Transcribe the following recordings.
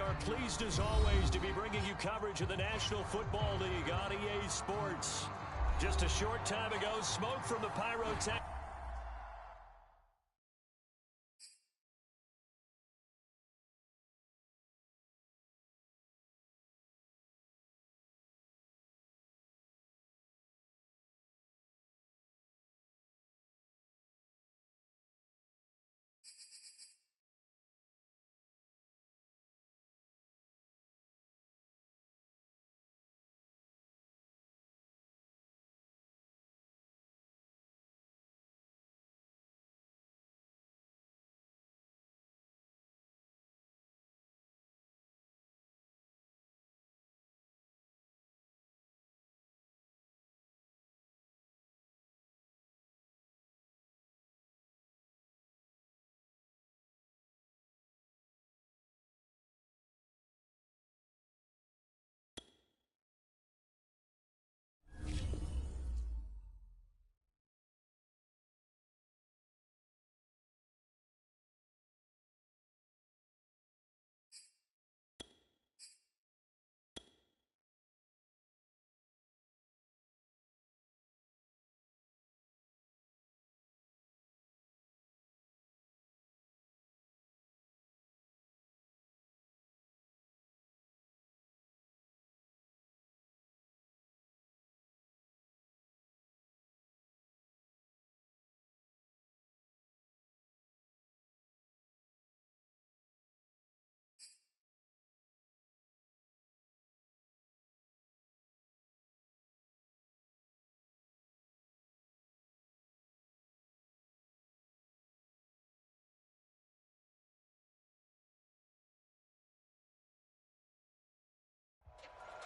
are pleased as always to be bringing you coverage of the National Football League on EA Sports. Just a short time ago, smoke from the pyrotechnics.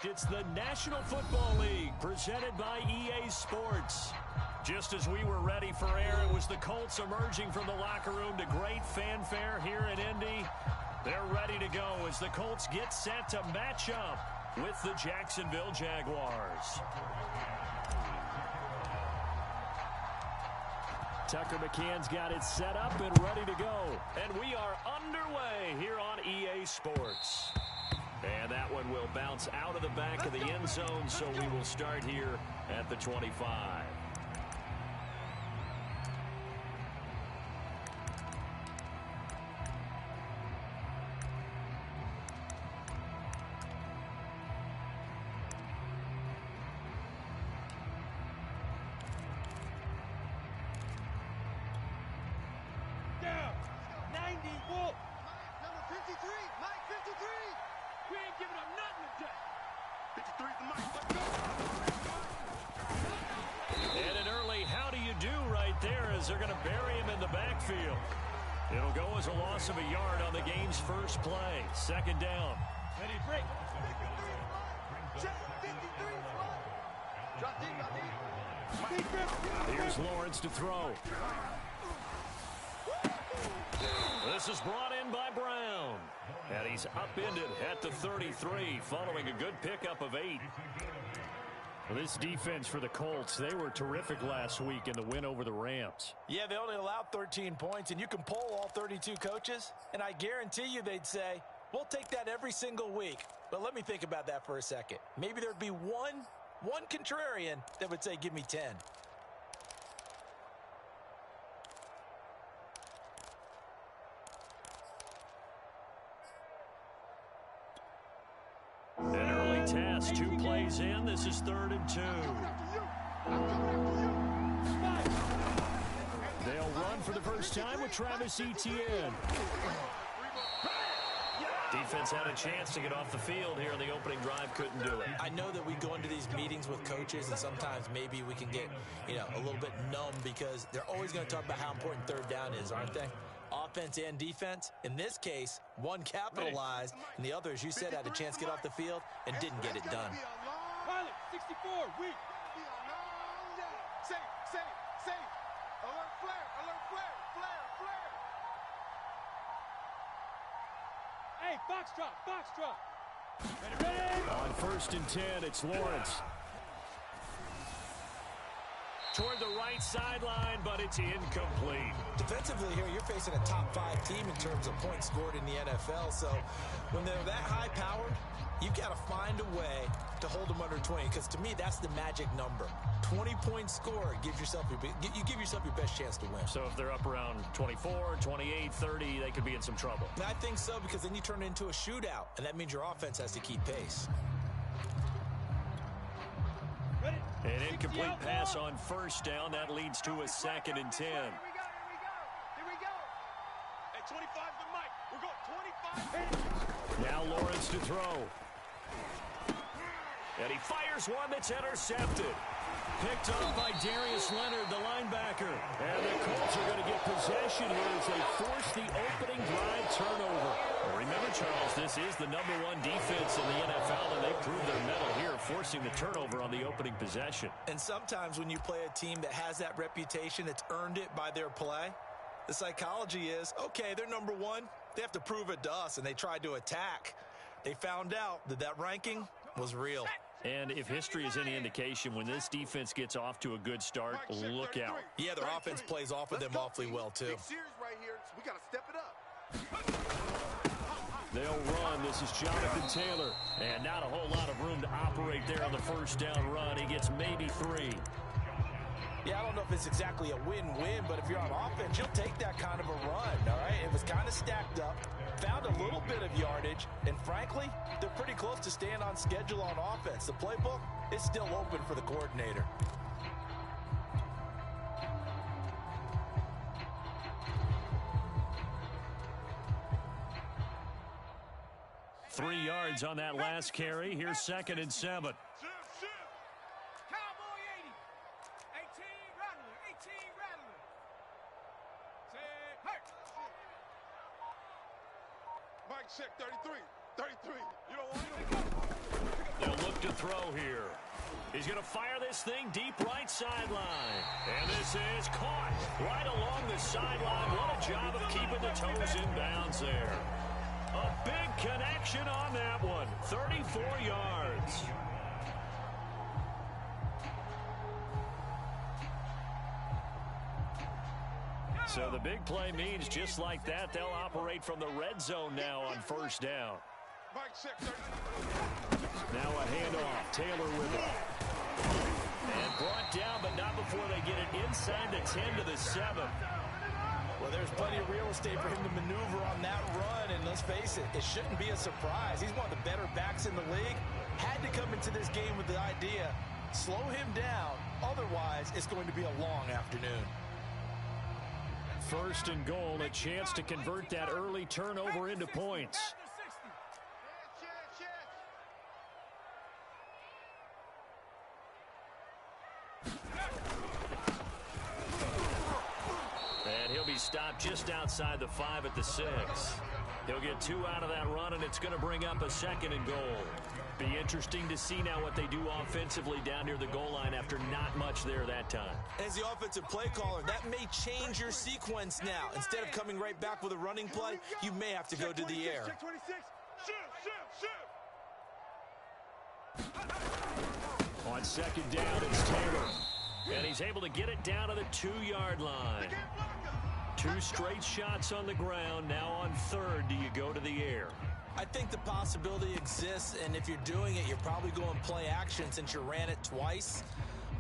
It's the National Football League presented by EA Sports. Just as we were ready for air, it was the Colts emerging from the locker room to great fanfare here in Indy. They're ready to go as the Colts get set to match up with the Jacksonville Jaguars. Tucker McCann's got it set up and ready to go. And we are underway here on EA Sports. And that one will bounce out of the back of the end zone, so we will start here at the 25. Down. 90 Wolf. Number 53. Mike 53. We ain't giving up nothing today. 53 the Mike. Let's go. And an early how do you do right there as they're going to bury him in the backfield. It'll go as a loss of a yard on the game's first play. Second down. Ready, break. 53. Drop deep, drop deep. Here's Lawrence to throw. This is brought in by Brown. And he's upended at the 33 following a good pickup of 8. Well, this defense for the Colts, they were terrific last week in the win over the Rams. Yeah, they only allowed 13 points, and you can poll all 32 coaches, and I guarantee you they'd say, we'll take that every single week. But let me think about that for a second. Maybe there'd be one contrarian that would say, give me 10. An early test, 2 plays in. This is 3rd and 2. They'll run for the first time with Travis Etienne. Defense had a chance to get off the field here in the opening drive, couldn't do it. I know that we go into these meetings with coaches, and sometimes maybe we can get, a little bit numb because they're always going to talk about how important 3rd down is, aren't they? Offense and defense. In this case, one capitalized, and the other, as you said, had a chance to get off the field and didn't get it done. Pilot, 64, weak. Safe. Alert flare. Hey, box drop. Ready. On 1st and 10, it's Lawrence. Toward the right sideline, but it's incomplete. Defensively here, you're facing a top 5 team in terms of points scored in the NFL. So when they're that high powered, you've got to find a way to hold them under 20. Because to me, that's the magic number. 20 points scored gives yourself you give yourself your best chance to win. So if they're up around 24, 28, 30, they could be in some trouble. I think so, because then you turn it into a shootout, and that means your offense has to keep pace. An incomplete pass on first down. That leads to a 2nd and 10. Here we go. At 25 the mic. We're going 25. Now Lawrence to throw. And he fires one that's intercepted. Picked up by Darius Leonard, the linebacker. And the Colts are going to get possession here as they force the opening drive turnover. Well, remember, Charles, this is the #1 defense in the NFL, and they proved their mettle here, forcing the turnover on the opening possession. And sometimes when you play a team that has that reputation, it's earned it by their play. The psychology is, okay, they're #1. They have to prove it to us, and they tried to attack. They found out that that ranking was real. And if history is any indication, when this defense gets off to a good start, look out. Yeah, their offense plays off of them awfully well, too. Right here, so we got to step it up. They'll run. This is Jonathan Taylor. And not a whole lot of room to operate there on the first down run. He gets maybe 3. Yeah, I don't know if it's exactly a win-win, but if you're on offense, you'll take that kind of a run, all right? It was kind of stacked up, found a little bit of yardage, and frankly, they're pretty close to staying on schedule on offense. The playbook is still open for the coordinator. Three yards on that last carry. Here's 2nd and 7. Cowboy 80. 18 Rattler. 18 Rattler. Say, hey. Mike check 33. 33. You don't want it? They'll look to throw here. He's going to fire this thing deep right sideline. And this is caught right along the sideline. What a job of keeping the toes in bounds there. A big connection on that one. 34 yards. So the big play means just like that, they'll operate from the red zone now on first down. Now a handoff. Taylor with it. And brought down, but not before they get it inside the 10 to the 7. Well, there's plenty of real estate for him to maneuver on that run, and let's face it, it shouldn't be a surprise. He's one of the better backs in the league. Had to come into this game with the idea, slow him down, otherwise it's going to be a long afternoon. 1st and goal, a chance to convert that early turnover into points. And he'll be stopped just outside the 5 at the 6. He'll get 2 out of that run, and it's going to bring up a 2nd and goal. Be interesting to see now what they do offensively down near the goal line after not much there that time. As the offensive play caller, that may change your sequence now. Instead of coming right back with a running play, you may have to go to the air. Check 26. On 2nd down, it's Taylor. And he's able to get it down to the 2-yard line. 2 straight shots on the ground. Now on 3rd, do you go to the air? I think the possibility exists, and if you're doing it, you're probably going play action since you ran it twice.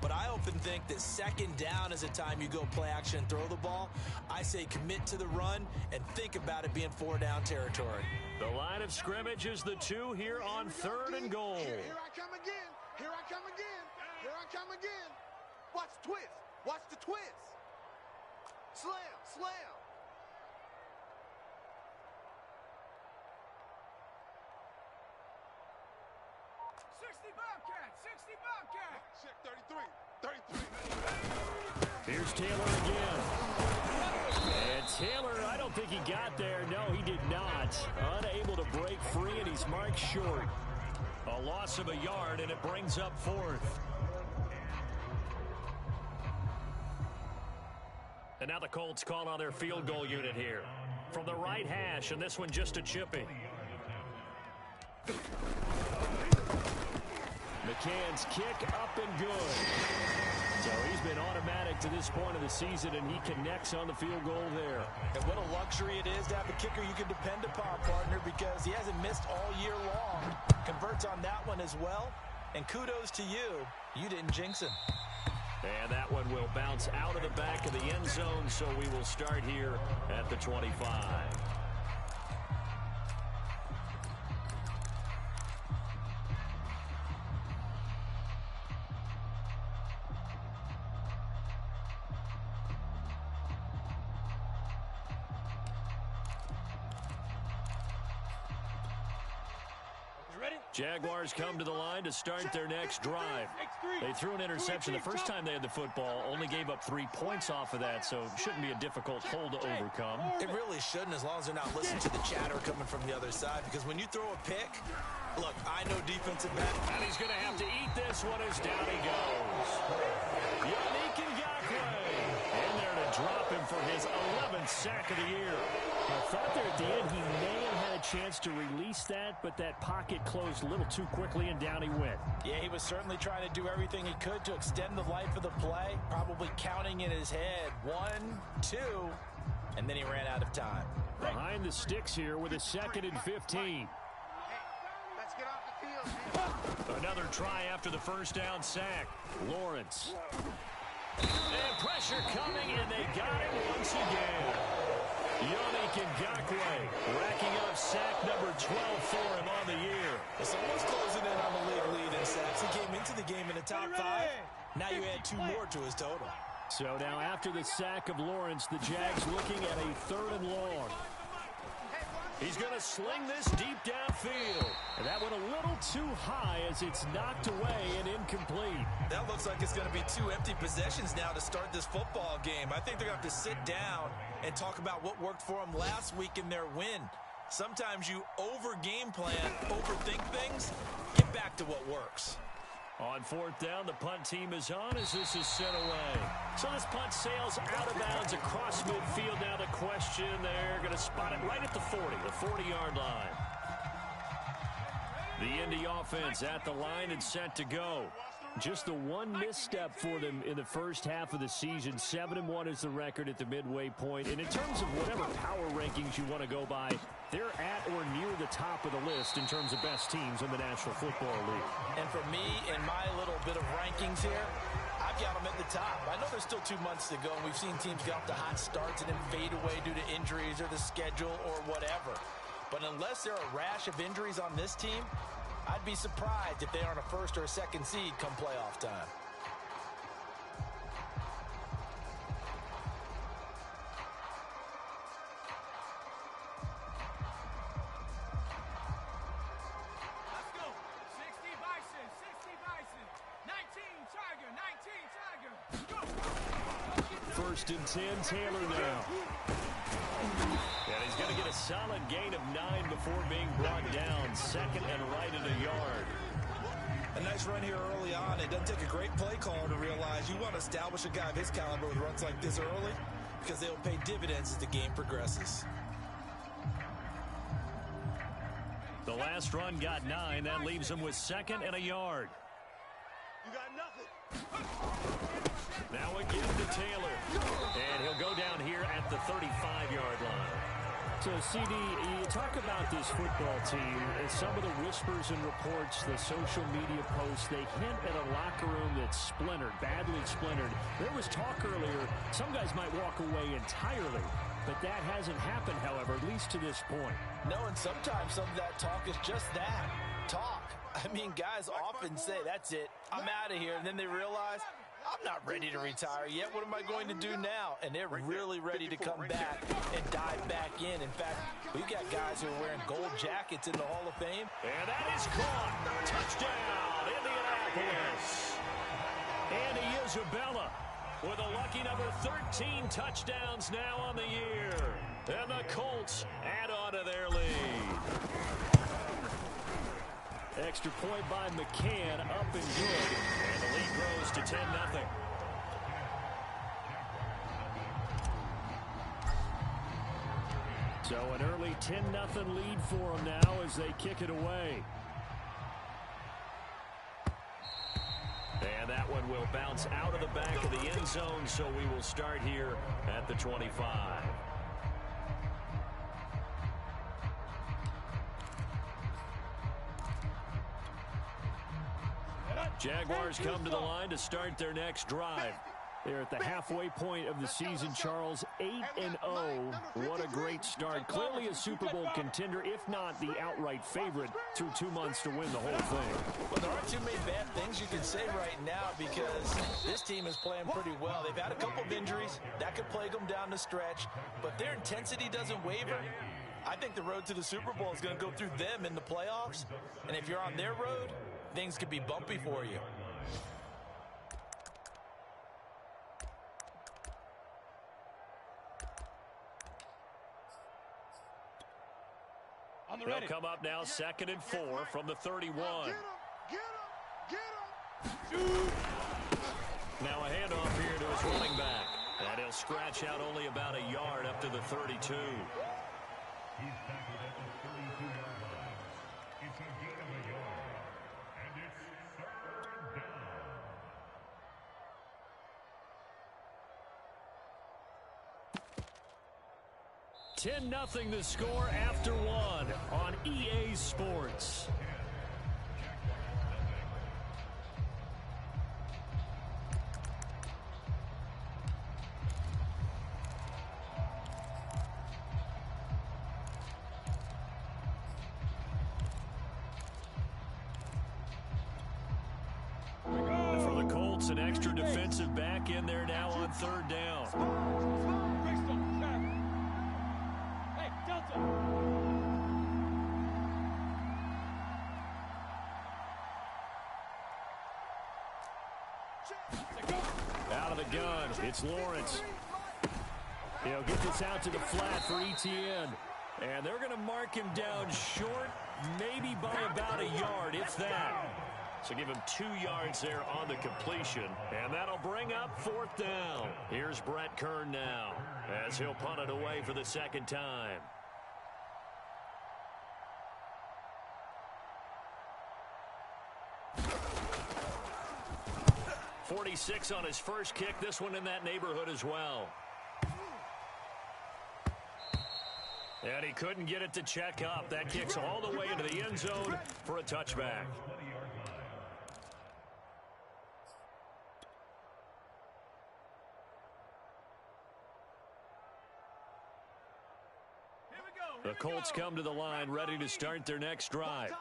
But I often think that 2nd down is a time you go play action and throw the ball. I say commit to the run and think about it being 4-down territory. The line of scrimmage is the 2 here on 3rd and goal. Here I come again. Here I come again. Here I come again. Watch the twist. Watch the twist. Slam, slam. 60 Bobcat, 60 Bobcat. Check 33. Here's Taylor again. And Taylor, I don't think he got there. No, he did not. Unable to break free, and he's marked short. A loss of a yard, and it brings up 4th. And now the Colts call on their field goal unit here. From the right hash, and this one just a chippy. McCann's kick up and good. So he's been automatic to this point of the season, and he connects on the field goal there. And what a luxury it is to have a kicker you can depend upon, partner, because he hasn't missed all year long. Converts on that one as well. And kudos to you. You didn't jinx him. And that one will bounce out of the back of the end zone, so we will start here at the 25. Jaguars come to the line to start their next drive. They threw an interception the first time they had the football, only gave up 3 points off of that, so it shouldn't be a difficult hole to overcome. It really shouldn't, as long as they're not listening to the chatter coming from the other side, because when you throw a pick, look, I know defensive back. And he's going to have to eat this one as down he goes. Yannick Ngakoue in there to drop him for his 11th sack of the year. I thought there at the end he may have had a chance to release that, but that pocket closed a little too quickly, and down he went. Yeah, he was certainly trying to do everything he could to extend the life of the play, probably counting in his head 1, 2, and then he ran out of time. Behind the sticks here with a 2nd and 15. Let's get off the field. Another try after the first down sack. Lawrence. And pressure coming, and they got him once again. Yannick Ngakoue racking up sack number 12 for him on the year. It's almost closing in on the league lead in sacks. He came into the game in the top 5. Now you add 2 more to his total. So now after the sack of Lawrence, the Jags looking at a 3rd and long. He's going to sling this deep downfield. And that went a little too high as it's knocked away and incomplete. That looks like it's going to be 2 empty possessions now to start this football game. I think they're going to have to sit down and talk about what worked for them last week in their win. Sometimes you over-game plan, overthink things. Get back to what works. On 4th down, the punt team is on as this is sent away. So this punt sails out of bounds across midfield. Now the question, they're going to spot it right at the 40, the 40-yard line. The Indy offense at the line and set to go. Just the one misstep for them in the first half of the season. 7-1 is the record at the midway point. And in terms of whatever power rankings you want to go by, they're at or near the top of the list in terms of best teams in the National Football League. And for me, in my little bit of rankings here, I've got them at the top. I know there's still 2 months to go, and we've seen teams get off to hot starts and then fade away due to injuries or the schedule or whatever. But unless there are a rash of injuries on this team, I'd be surprised if they aren't a 1st or a 2nd seed come playoff time. Let's go. 60 Bison, 60 Bison. 19 Tiger, 19 Tiger. Go. 1st and 10, Taylor now. And he's going to get a solid gain of 9 before being brought down. 2nd and right at a yard. A nice run here early on. It doesn't take a great play caller to realize you want to establish a guy of his caliber with runs like this early because they'll pay dividends as the game progresses. The last run got 9. That leaves him with 2nd and a yard. You got nothing. Now again to Taylor. And he'll go down here at the 35-yard line. So, CD, you talk about this football team, and some of the whispers and reports, the social media posts, they hint at a locker room that's splintered, badly splintered. There was talk earlier, some guys might walk away entirely, but that hasn't happened, however, at least to this point. No, and sometimes some of that talk is just that, talk. I mean, guys often say, that's it, I'm out of here, and then they realize, I'm not ready to retire yet. What am I going to do now? And they're really ready to come back and dive back in. In fact, we've got guys who are wearing gold jackets in the Hall of Fame. And that is caught. Touchdown, Indianapolis. Andy Isabella with a lucky number 13 touchdowns now on the year. And the Colts add on to their lead. Extra point by McCann, up and good. And the lead grows to 10-0. So an early 10-0 lead for them now as they kick it away. And that one will bounce out of the back of the end zone, so we will start here at the 25. Jaguars come to the line to start their next drive. They're at the halfway point of the season, Charles. 8-0. What a great start. Clearly a Super Bowl contender, if not the outright favorite, through 2 months to win the whole thing. Well, there aren't too many bad things you can say right now because this team is playing pretty well. They've had a couple of injuries. That could plague them down the stretch. But their intensity doesn't waver. I think the road to the Super Bowl is going to go through them in the playoffs. And if you're on their road, things could be bumpy for you. They'll come up now, 2nd and 4 from the 31. Now a handoff here to his running back. And he'll scratch out only about a yard up to the 32. He's tackled at the 32-yard line. It's a gain of a yard. And it's 3rd down. 10-0 the score after 1 on EA Sports. For the Colts, an extra defensive back in there now on 3rd down. Out of the gun, it's Lawrence. He'll get this out to the flat for ETN. And they're going to mark him down short, maybe by about a yard, if that. So give him 2 yards there on the completion. And that'll bring up 4th down. Here's Brett Kern now, as he'll punt it away for the 2nd time. 46 on his first kick. This one in that neighborhood as well. And he couldn't get it to check up. That kicks all the way into the end zone for a touchback. The Colts come to the line ready to start their next drive.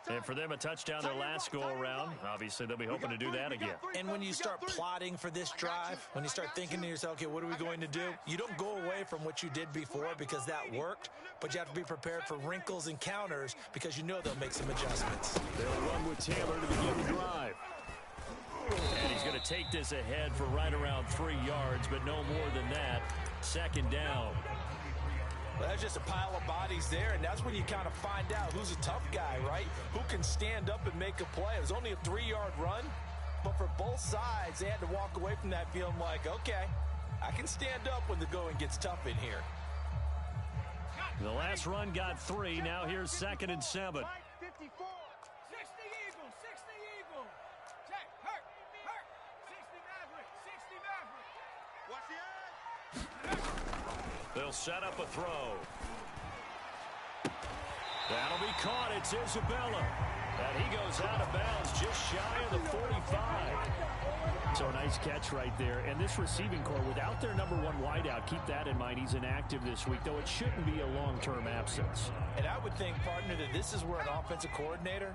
And for them, a touchdown their last go-around. Obviously, they'll be hoping to do that again. And when you start plotting for this drive, when you start thinking to yourself, okay, what are we going to do? You don't go away from what you did before because that worked, but you have to be prepared for wrinkles and counters because you know they'll make some adjustments. They'll run with Taylor to begin the drive. And he's going to take this ahead for right around 3 yards, but no more than that. 2nd down. Well, that's just a pile of bodies there, and that's when you kind of find out who's a tough guy, right? Who can stand up and make a play. It was only a 3-yard run, but for both sides, they had to walk away from that feeling like, okay, I can stand up when the going gets tough in here. The last run got 3. Now here's 2nd and 7. 60 Eagles, 60 Eagles. Check, hurt, 60 Maverick, 60 Maverick. Watch the edge. They'll set up a throw. That'll be caught. It's Isabella. And he goes out of bounds just shy of the 45. So a nice catch right there. And this receiving core, without their number 1 wideout, keep that in mind. He's inactive this week, though it shouldn't be a long-term absence. And I would think, partner, that this is where an offensive coordinator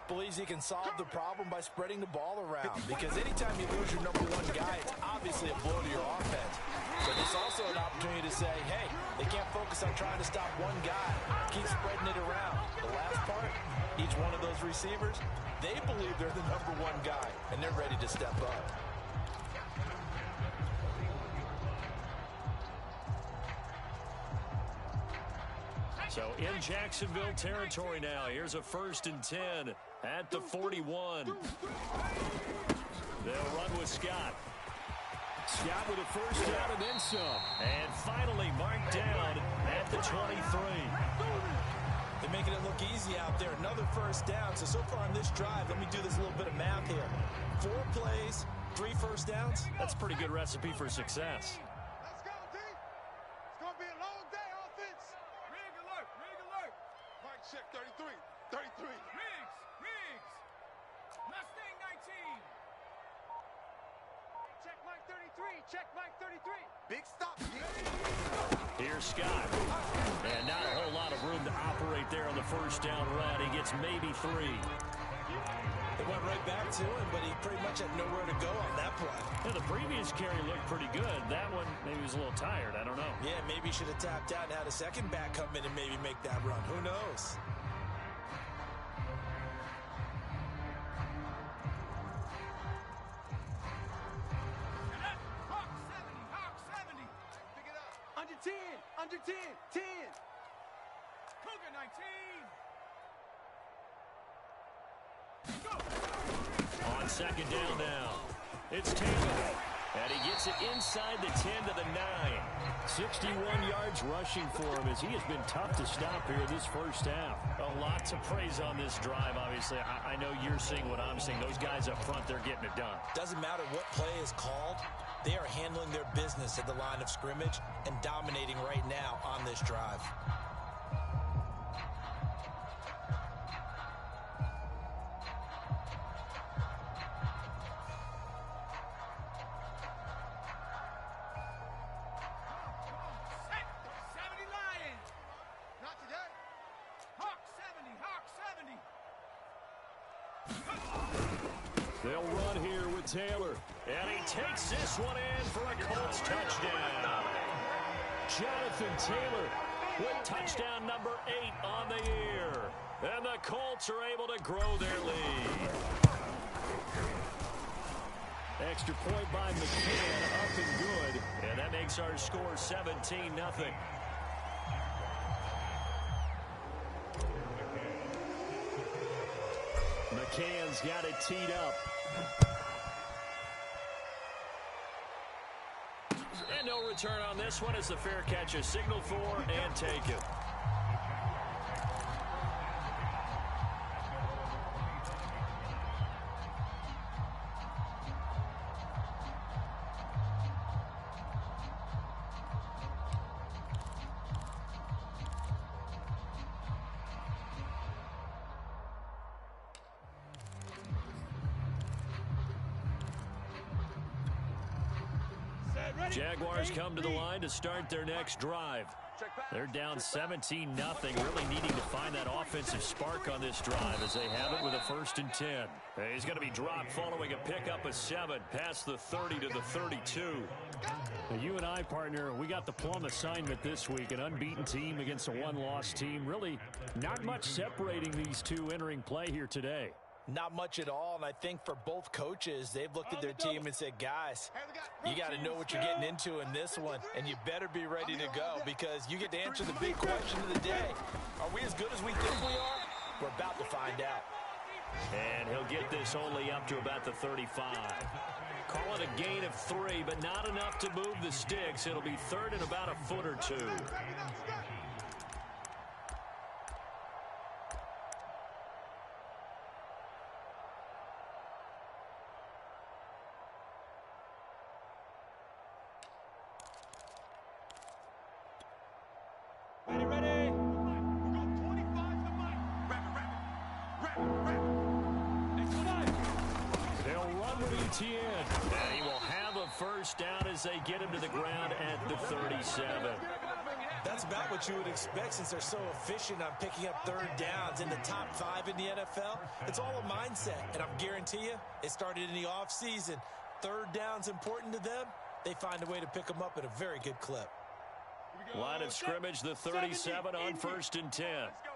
believes he can solve the problem by spreading the ball around. Because anytime you lose your number 1 guy, it's obviously a blow to your offense. But it's also an opportunity to say, hey, they can't focus on trying to stop 1 guy. Keep spreading it around. The last part, each one of those receivers, they believe they're the number 1 guy, and they're ready to step up. So in Jacksonville territory now. Here's a 1st and 10 at the 41. They'll run with Scott. Scott with a 1st down and then some. And finally marked down at the 23. They're making it look easy out there. Another 1st down. So far on this drive, let me do this little bit of math here. 4 plays, 3 first downs. That's a pretty good recipe for success. Let's go, D. It's going to be a long day, offense. Rig alert, rig alert. Mike, check 33. 33. Riggs, Riggs. Mustang 19. Check Mike 33. Check Mike 33. Big stop. Here's Scott. And not a whole lot of room to operate there on the first down run. He gets maybe 3. It went right back to him, but he pretty much had nowhere to go on that play. Yeah, the previous carry looked pretty good. That one, maybe he was a little tired. I don't know. Yeah, maybe he should have tapped out and had a second back come in and maybe make that run. Who knows? Hawk 70, Hawk 70. Pick it up. Under 10, under 10, 10. Cougar 19. On second down now, it's Taylor. And he gets it inside the 10 to the 9. 61 yards rushing for him as he has been tough to stop here this first half. A lot to praise on this drive, obviously. I know you're seeing what I'm seeing. Those guys up front, they're getting it done. Doesn't matter what play is called. They are handling their business at the line of scrimmage and dominating right now on this drive. Set, 70 Lions. Not today. Hawk 70, Hawk 70. They'll run here with Taylor. And he takes this one in for a Colts touchdown. Jonathan Taylor with touchdown number 8 on the year. And the Colts are able to grow their lead. Extra point by McCann, up and good. And that makes our score 17-0. McCann's got it teed up. And no return on this one as the fair catch is signaled for and taken. Jaguars come to the line to start their next drive. They're down 17-0, really needing to find that offensive spark on this drive as they have it with a 1st and 10. He's going to be dropped following a pickup of 7 past the 30 to the 32. Now, you and I, partner, we got the plum assignment this week, an unbeaten team against a one-loss team. Really not much separating these two entering play here today. Not much at all, and I think for both coaches, they've looked at their team and said, guys, you got to know what you're getting into in this one, and you better be ready to go because you get to answer the big question of the day. Are we as good as we think we are? We're about to find out. And he'll get this only up to about the 35. Call it a gain of 3, but not enough to move the sticks. It'll be 3rd and about a foot or 2. Ready, ready. We got 25 to the mic. Wrap it. They'll run with ETN. And he will have a first down as they get him to the ground at the 37. That's about what you would expect since they're so efficient on picking up 3rd downs in the top 5 in the NFL. It's all a mindset, and I'm guarantee you, it started in the offseason. 3rd down's important to them. They find a way to pick them up at a very good clip. Line of scrimmage, the 37 on 1st and 10. Let's go.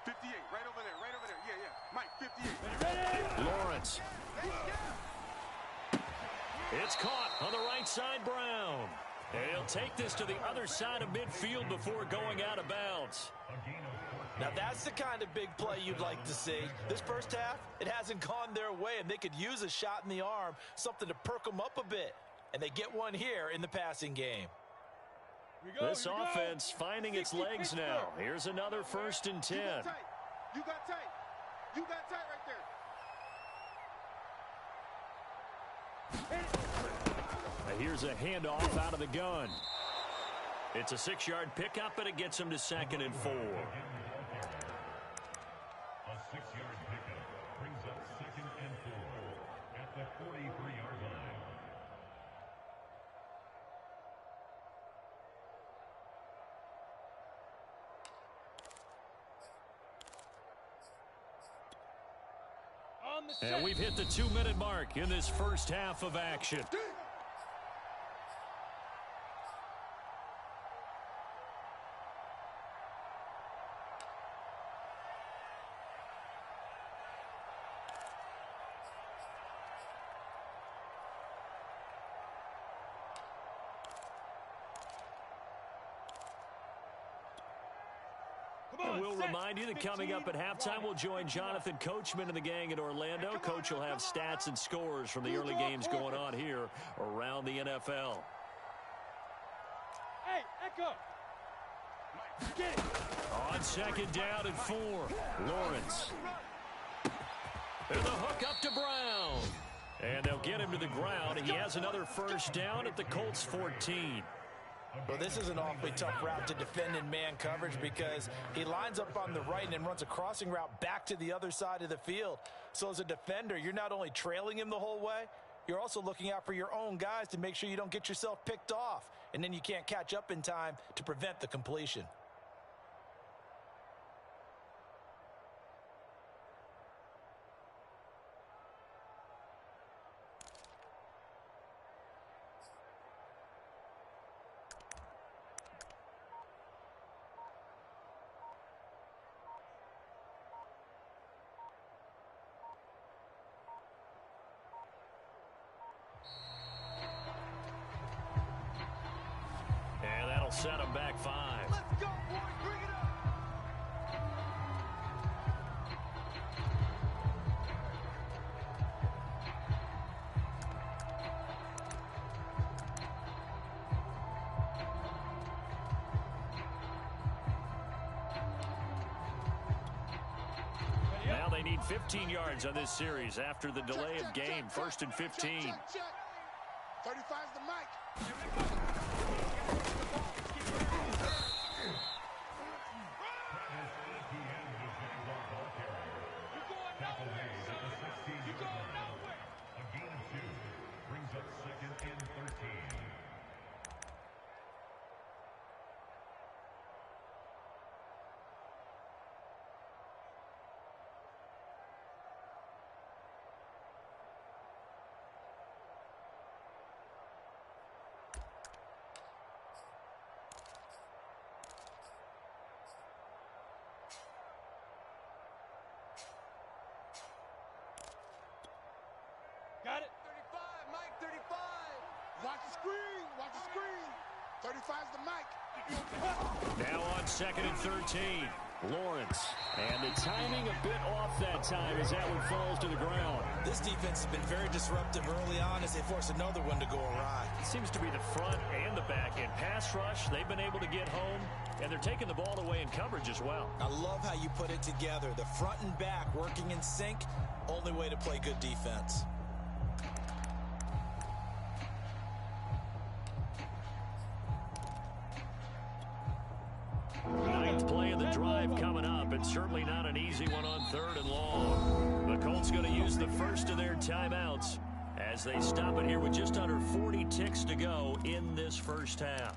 58, right over there, right over there. Yeah, yeah. Mike, 58. Lawrence. It's caught on the right side, Brown. And he'll take this to the other side of midfield before going out of bounds. Now that's the kind of big play you'd like to see. This first half, it hasn't gone their way, and they could use a shot in the arm, something to perk them up a bit. And they get one here in the passing game. This offense finding its legs now. Here's another 1st and 10. You got tight. You got tight. You got tight right there. Here's a handoff out of the gun. It's a 6-yard pickup, and it gets him to 2nd and 4. A 6-yard pickup brings up 2nd and 4 at the 43-yard line. And we've hit the 2-minute mark in this first half of action. We'll remind you that coming up at halftime, we'll join Jonathan Coachman and the gang in Orlando. Coach will have stats and scores from the early games going on here around the NFL. Hey, Echo! Get it! On 2nd down and 4, Lawrence. And the hook up to Brown. And they'll get him to the ground. He has another first down at the Colts 14. Well, this is an awfully tough route to defend in man coverage because he lines up on the right and then runs a crossing route back to the other side of the field. So as a defender, you're not only trailing him the whole way, you're also looking out for your own guys to make sure you don't get yourself picked off. And then you can't catch up in time to prevent the completion. Set him back 5. Let's go, boys! Bring it up! Now they need 15 yards on this series after the delay of game. 1st and 15. 35's the mic. Got it. 35, Mike, 35. Watch the screen. Watch the screen. 35's the mic. Now on 2nd and 13, Lawrence. And the timing a bit off that time as that one falls to the ground. This defense has been very disruptive early on as they force another one to go awry. It seems to be the front and the back end. Pass rush, they've been able to get home, and they're taking the ball away in coverage as well. I love how you put it together. The front and back working in sync, only way to play good defense. Ninth play of the drive coming up, and certainly not an easy one on 3rd and long. The Colts going to use the first of their timeouts as they stop it here with just under 40 ticks to go in this first half.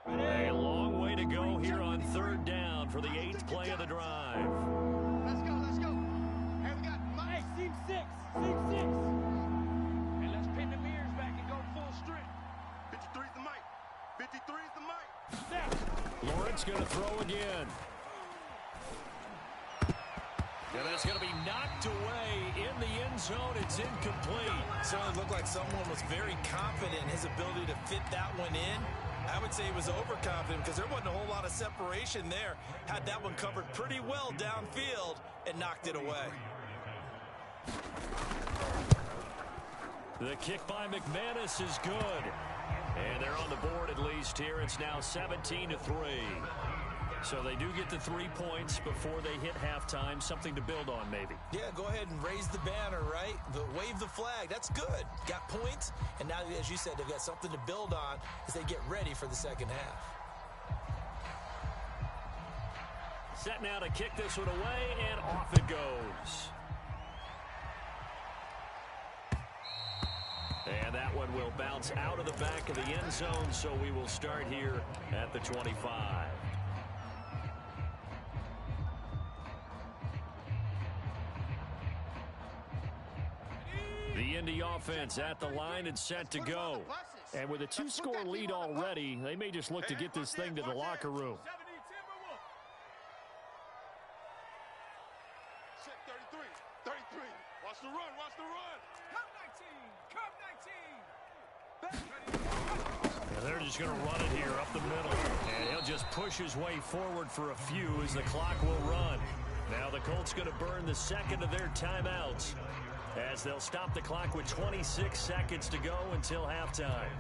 A long way to go here on 3rd down for the 8th play of the drive. Let's go, let's go. Hey, we got Mike. Hey, seam 6. Seam 6. And let's pin the mirrors back and go full strength. 53's the mic. 53's the mic. Snap. Lawrence going to throw again. And that's going to be knocked away in the end zone. It's incomplete. Certainly looked like someone was very confident in his ability to fit that one in. I would say he was overconfident because there wasn't a whole lot of separation there. Had that one covered pretty well downfield and knocked it away. The kick by McManus is good. And they're on the board at least here. It's now 17-3. So they do get the 3 points before they hit halftime, something to build on maybe. Yeah, go ahead and raise the banner, right? Wave the flag. That's good. Got points, and now, as you said, they've got something to build on as they get ready for the second half. Set now to kick this one away, and off it goes. And that one will bounce out of the back of the end zone, so we will start here at the 25. The Indy offense at the line and set to go. And with a 2-score lead already, they may just look to get this thing to the locker room. Check 33. 33. Watch the run. Watch the run. And they're just going to run it here up the middle. And he'll just push his way forward for a few as the clock will run. Now the Colts going to burn the second of their timeouts, as they'll stop the clock with 26 seconds to go until halftime.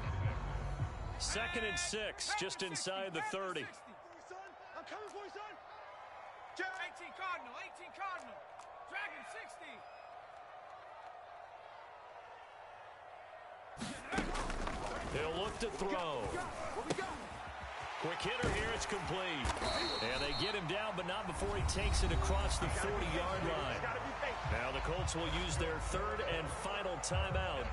2nd and 6, just inside the 30. I'm coming for you, son. 18 Cardinal, 18 Cardinal. Dragon 60. He'll look to throw. Quick hitter here, it's complete. And they get him down, but not before he takes it across the 40-yard line. Now the Colts will use their 3rd and final timeout,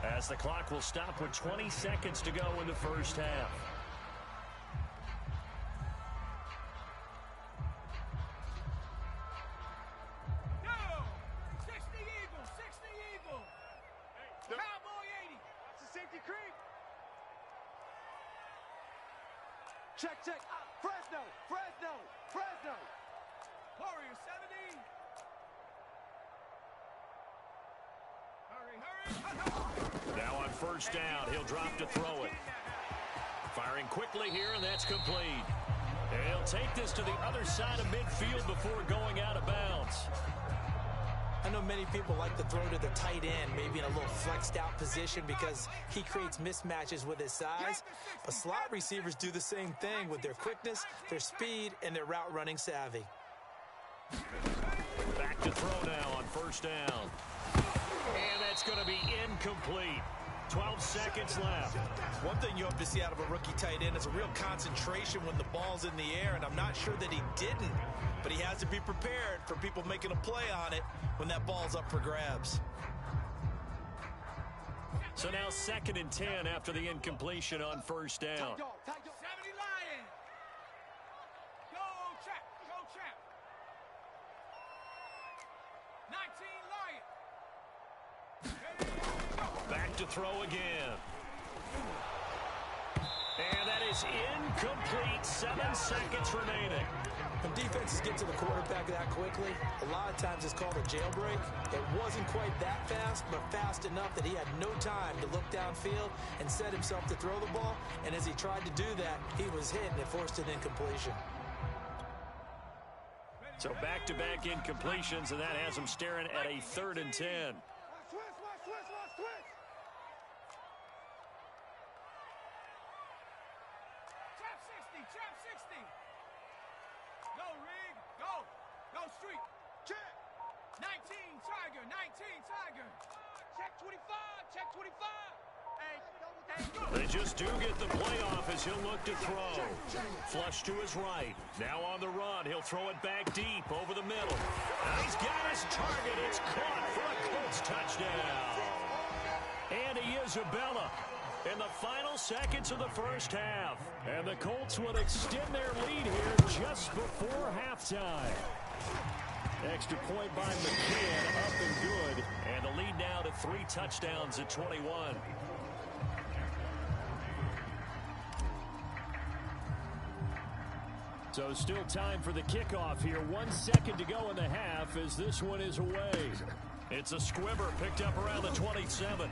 as the clock will stop with 20 seconds to go in the first half. No! 60 Eagle, 60 Eagle. Cowboy 80. It's a safety creep. Check, check. Fresno, Fresno, Fresno. Warrior 70. Hurry, hurry. Now on first down, he'll drop to throw it. Firing quickly here, and that's complete. And he'll take this to the other side of midfield before going out of bounds. I know many people like to throw to the tight end, maybe in a little flexed out position because he creates mismatches with his size. But slot receivers do the same thing with their quickness, their speed, and their route running savvy. Back to throw now on first down. And that's going to be incomplete. 12 seconds left. One thing you hope to see out of a rookie tight end is a real concentration when the ball's in the air, and I'm not sure that he didn't. But he has to be prepared for people making a play on it when that ball's up for grabs. So now 2nd and 10 after the incompletion on first down. 70 Lion. Go trap, go trap. 19 Lion. Back to throw again. And that is incomplete. 7 seconds remaining. When defenses get to the quarterback that quickly, a lot of times it's called a jailbreak. It wasn't quite that fast, but fast enough that he had no time to look downfield and set himself to throw the ball. And as he tried to do that, he was hit and it forced an incompletion. So back-to-back incompletions, and that has him staring at a 3rd and 10. Watch twist. Trap 60, trap 60. Go, Rig, go. Go, Street. Check. 19 Tiger, 19 Tiger. Check 25. Check 25. Hey, They just do get the playoff as he'll look to throw. Flush to his right. Now on the run. He'll throw it back deep over the middle. And he's got his target. It's caught for a Colts touchdown. Andy Isabella in the final seconds of the first half. And the Colts would extend their lead here just before halftime. Extra point by McKinn, up and good. And the lead now to 3 touchdowns at 21. So still time for the kickoff here. 1 second to go in the half as this one is away. It's a squibber picked up around the 27.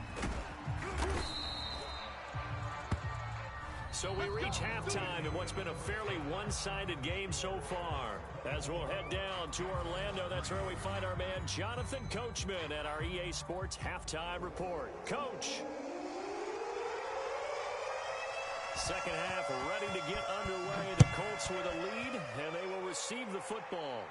So we reach halftime in what's been a fairly one-sided game so far. As we'll head down to Orlando, that's where we find our man Jonathan Coachman at our EA Sports Halftime Report. Coach. Second half ready to get underway. The Colts with a lead, and they will receive the football.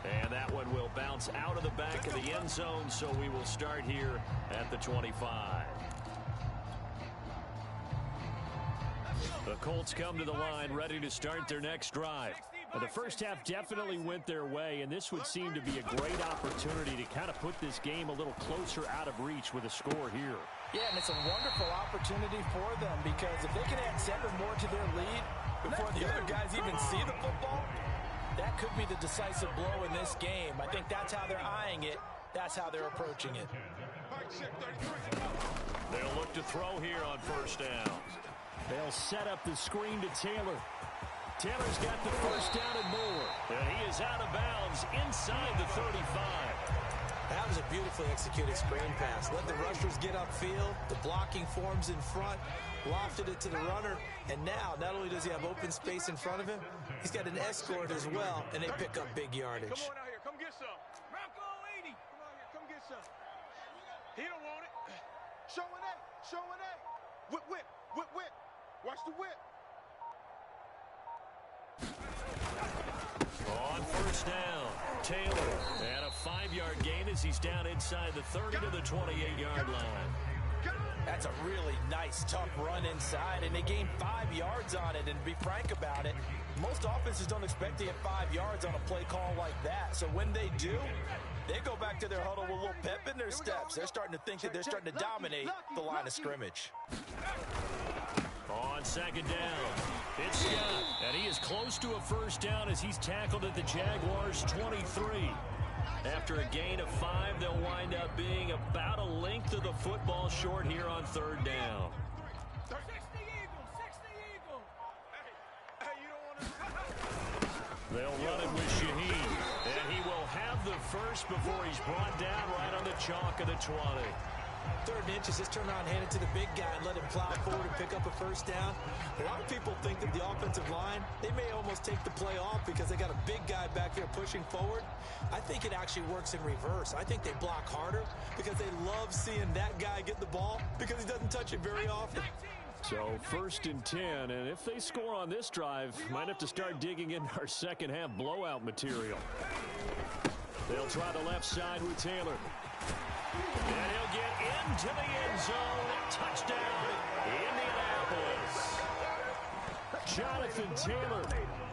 And that one will bounce out of the back of the end zone, so we will start here at the 25. The Colts come to the line ready to start their next drive. Now, the first half definitely went their way, and this would seem to be a great opportunity to kind of put this game a little closer out of reach with a score here. Yeah, and it's a wonderful opportunity for them because if they can add 7 more to their lead before the other guys even see the football, that could be the decisive blow in this game. I think that's how they're eyeing it. That's how they're approaching it. They'll look to throw here on first down. They'll set up the screen to Taylor. Taylor's got the first down and more. And he is out of bounds inside the 35. That was a beautifully executed screen pass. Let the rushers get upfield. The blocking forms in front. Lofted it to the runner. And now, not only does he have open space in front of him, he's got an escort as well, and they pick up big yardage. Come on out here. Come get some. Rocco 80. Come out here. Come get some. He don't want it. Showing A. Showing A. Whip, whip. Whip, whip. Watch the whip. On first down, Taylor. And a 5-yard gain as he's down inside the 30 to the 28-yard line. That's a really nice, tough run inside, and they gained 5 yards on it. And to be frank about it, most offenses don't expect to get 5 yards on a play call like that. So when they do, they go back to their huddle with a little pep in their steps. They're starting to think that they're starting to dominate the line of scrimmage. On second down, it's Scott, and he is close to a first down as he's tackled at the Jaguars' 23. After a gain of 5, they'll wind up being about a length of the football short here on third down. 60 Eagles, 60 Eagles. Hey, you don't want to... They'll run it with Shaheen, and he will have the first before he's brought down right on the chalk of the 20. 3rd and inches, just turn around and hand it to the big guy and let him plow forward and pick up a first down. A lot of people think that the offensive line, they may almost take the play off because they got a big guy back there pushing forward. I think it actually works in reverse. I think they block harder because they love seeing that guy get the ball because he doesn't touch it very often. So 1st and 10, and if they score on this drive, might have to start digging into our second half blowout material. They'll try the left side with Taylor. And he'll get into the end zone. Touchdown, Indianapolis. Jonathan Taylor,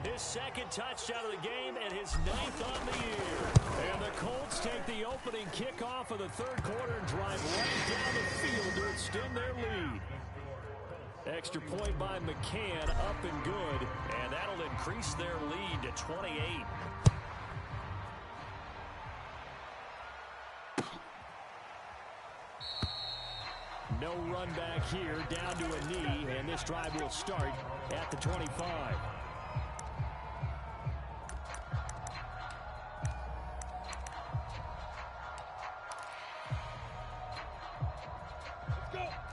his 2nd touchdown of the game and his 9th on the year. And the Colts take the opening kickoff of the 3rd quarter and drive right down the field to extend their lead. Extra point by McCann, up and good, and that'll increase their lead to 28. No run back here, down to a knee, and this drive will start at the 25.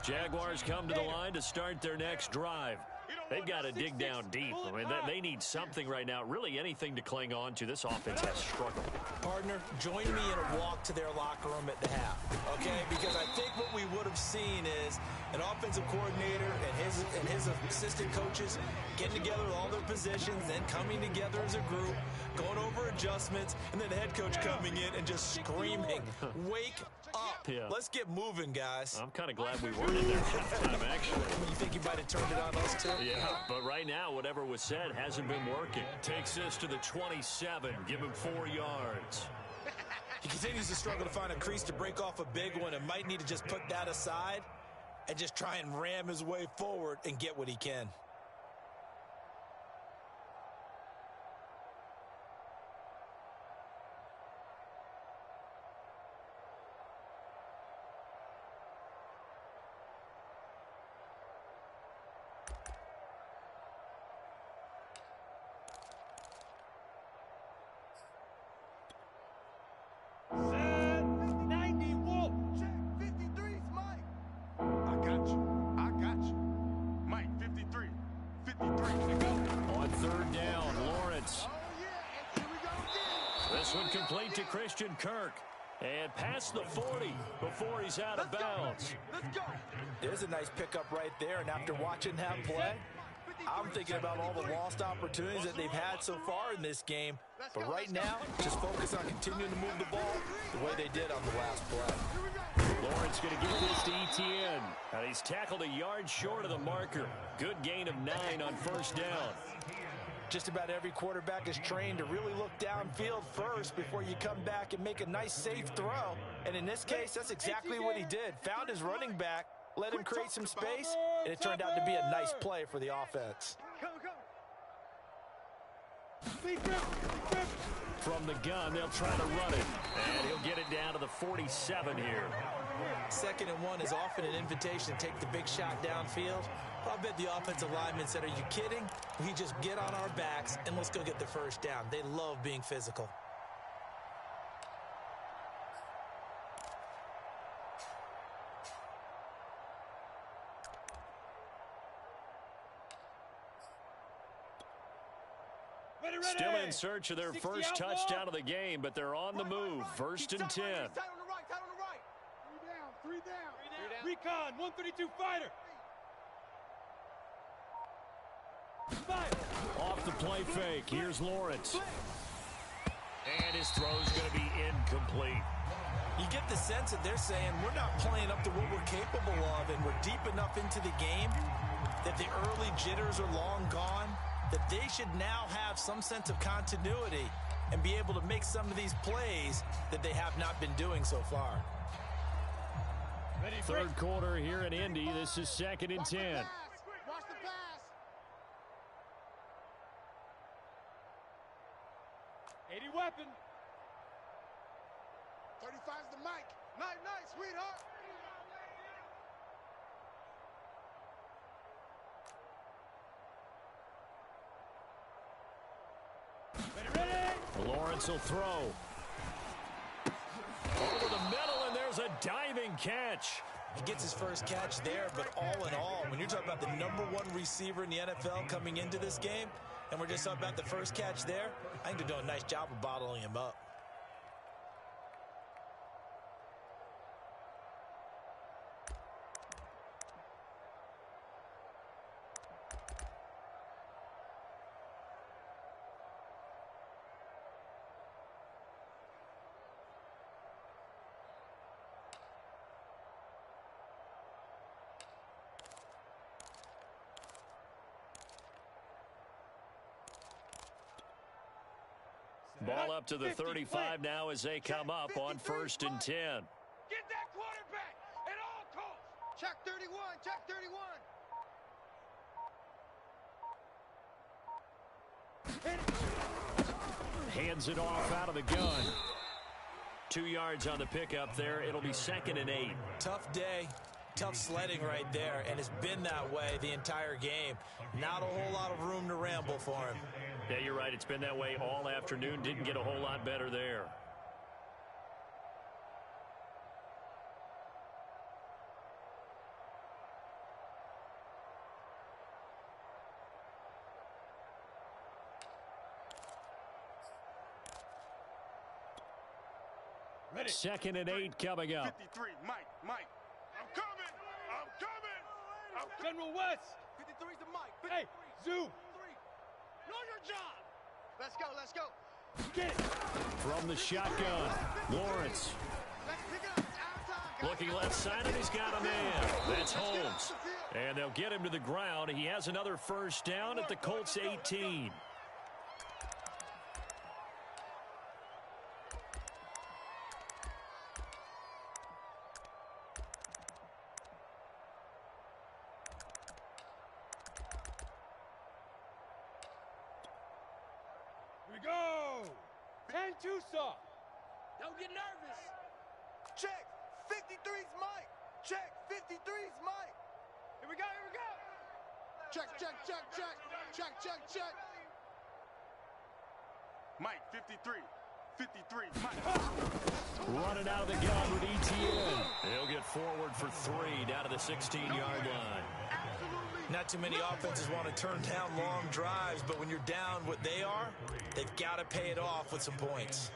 Jaguars come to the line to start their next drive. They've got to dig down deep. I mean, they need something right now, really anything to cling on to. This offense has struggled. Partner, join me in a walk to their locker room at the half, okay? Because I think what we would have seen is an offensive coordinator and his assistant coaches getting together with all their positions, then coming together as a group, going over adjustments, and then the head coach coming in and just screaming, wake up. Yeah. Let's get moving, guys. I'm kind of glad we weren't in there at halftime, actually. You think you might have turned it on us, too? Yeah, but right now, whatever was said hasn't been working. Takes this to the 27, give him 4 yards. He continues to struggle to find a crease to break off a big one and might need to just put that aside and just try and ram his way forward and get what he can. Complete to Christian Kirk. And past the 40 before he's out of bounds. Let's go. There's a nice pickup right there, and after watching that play, I'm thinking about all the lost opportunities that they've had so far in this game. But right now, just focus on continuing to move the ball the way they did on the last play. Lawrence going to give this to ETN. And he's tackled a yard short of the marker. Good gain of 9 on first down. Just about every quarterback is trained to really look downfield first before you come back and make a nice, safe throw. And in this case, that's exactly what he did. Found his running back, let him create some space, and it turned out to be a nice play for the offense. From the gun, they'll try to run it. And he'll get it down to the 47 here. 2nd and 1 is often an invitation to take the big shot downfield. I bet the offensive lineman said, are you kidding? We just get on our backs and let's go get the first down. They love being physical. Still in search of their first touchdown of the game, but they're on the move. 1st and 10. Three down. Recon, 132 fighter. Off the play fake. Here's Lawrence. And his throw's going to be incomplete. You get the sense that they're saying we're not playing up to what we're capable of, and we're deep enough into the game that the early jitters are long gone, that they should now have some sense of continuity and be able to make some of these plays that they have not been doing so far. Third quarter here in Indy. This is 2nd and 10. Watch the pass. 80 weapon. 35's the mic. Night, sweetheart. Ready. Lawrence will throw. Over the middle, and there's a diving catch. He gets his first catch there, but all in all, when you're talking about the #1 receiver in the NFL coming into this game, and we're just talking about the first catch there, I think they're doing a nice job of bottling him up. Ball up to the 35 now as they come up on 1st and 10. Get that quarterback at all costs. Check 31, check 31. Hands it off out of the gun. 2 yards on the pickup there. It'll be 2nd and 8. Tough day. Tough sledding right there, and it's been that way the entire game. Not a whole lot of room to ramble for him. Yeah, you're right. It's been that way all afternoon. Didn't get a whole lot better there. Ready. 2nd and 8 coming up. 53, Mike. I'm coming. General West. 53's the mic. Hey, Zoo. Know your job. Let's go. Get it. From the shotgun, Lawrence. Let's pick it up. It's our time. Looking left side, and he's got a man. That's Holmes. And they'll get him to the ground. He has another first down at the Colts 18. Here we go. 10 Tucson. Don't get nervous. Check. 53's Mike. Check. 53's Mike. Here we go. Check. Mike, 53. 53, Mike. Running out of the gun with ETN. He'll get forward for 3 down to the 16-yard line. Not too many offenses want to turn down long drives, but when you're down what they are, they've got to pay it off with some points.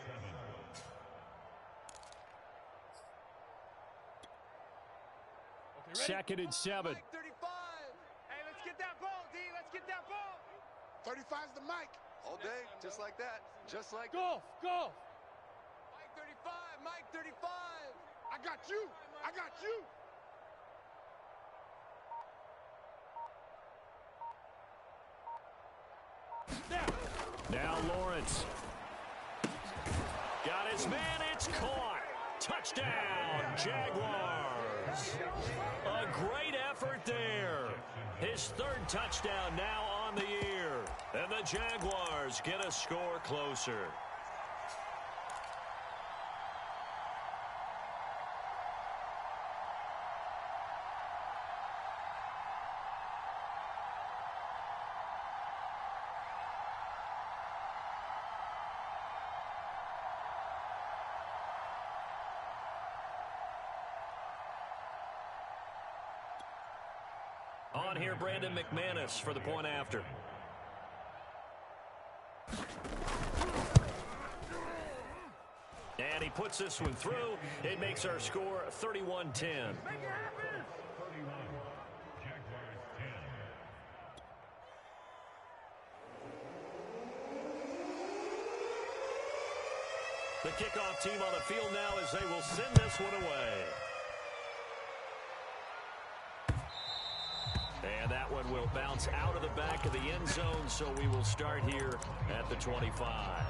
2nd and 7. Mike 35. Hey, let's get that ball, D. Let's get that ball. 35's the Mike. All day, just like that. Just like Golf. Mike 35. Mike 35. I got you. I got you. Now Lawrence. Got his man, it's caught. Touchdown, Jaguars. A great effort there. His 3rd touchdown now on the year. And the Jaguars get a score closer. On here, Brandon McManus for the point after. And he puts this one through. It makes our score 31-10. The kickoff team on the field now as they will send this one away. And that one will bounce out of the back of the end zone, so we will start here at the 25.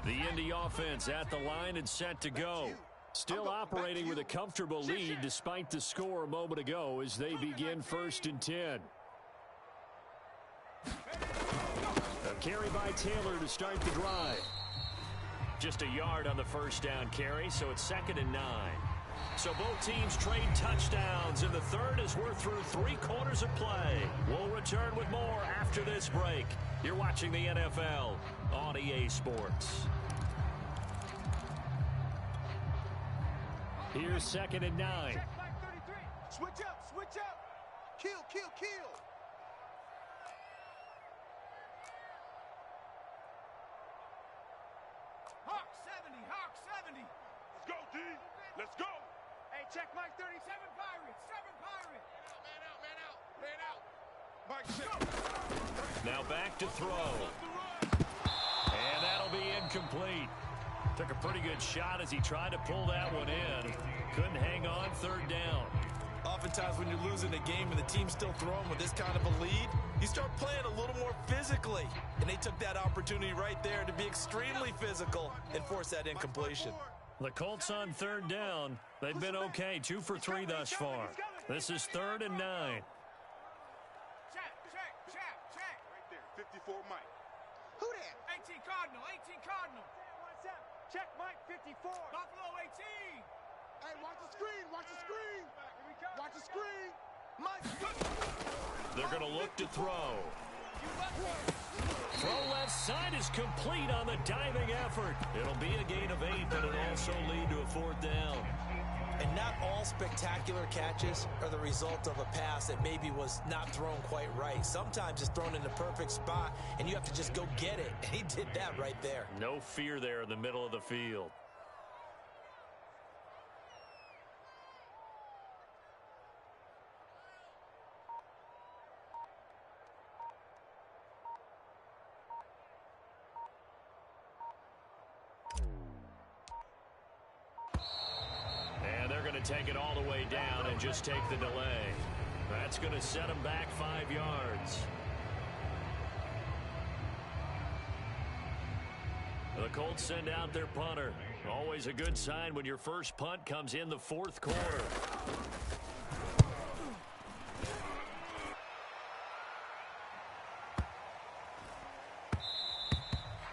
The Indy offense at the line and set to go. Still operating with a comfortable lead despite the score a moment ago as they begin 1st and 10. A carry by Taylor to start the drive. Just a yard on the 1st down carry, so it's 2nd and 9. So both teams trade touchdowns, and the 3rd as we're through 3 quarters of play. We'll return with more after this break. You're watching the NFL on EA Sports. Here's 2nd and 9. Check Mike 33. Switch up. Kill. Hawk 70. Let's go, D. Let's go. Hey, check Mike 37. 7 Pirates. Man out. Mike 6. Now back to throw. And that'll be incomplete. Took a pretty good shot as he tried to pull that one in. Couldn't hang on 3rd down. Oftentimes when you're losing a game and the team's still throwing with this kind of a lead, you start playing a little more physically. And they took that opportunity right there to be extremely physical and force that incompletion. The Colts on 3rd down. They've been okay, 2 for 3 thus far. This is 3rd and 9. Check. Right there. 54 Mike. Who that? 18 Cardinal. Check Mike 54. Buffalo 18. Hey, watch the screen. Watch the screen. Mike. They're going to look to throw. Throw left side is complete on the diving effort. It'll be a gain of 8, but it'll also lead to a 4th down. And not all spectacular catches are the result of a pass that maybe was not thrown quite right. Sometimes it's thrown in the perfect spot, and you have to just go get it. And he did that right there. No fear there in the middle of the field. Take it all the way down and just take the delay. That's going to set him back 5 yards. The Colts send out their punter. Always a good sign when your first punt comes in the 4th quarter.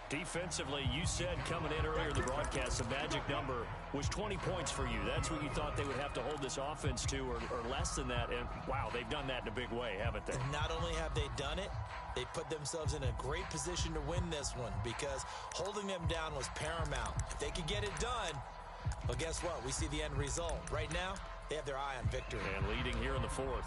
Defensively, you said coming in earlier in the broadcast, the magic number was 20 points for you. That's what you thought they would have to hold this offense to, or less than that. And, wow, they've done that in a big way, haven't they? And not only have they done it, they put themselves in a great position to win this one because holding them down was paramount. If they could get it done, well, guess what? We see the end result. Right now, they have their eye on victory. And leading here in the 4th.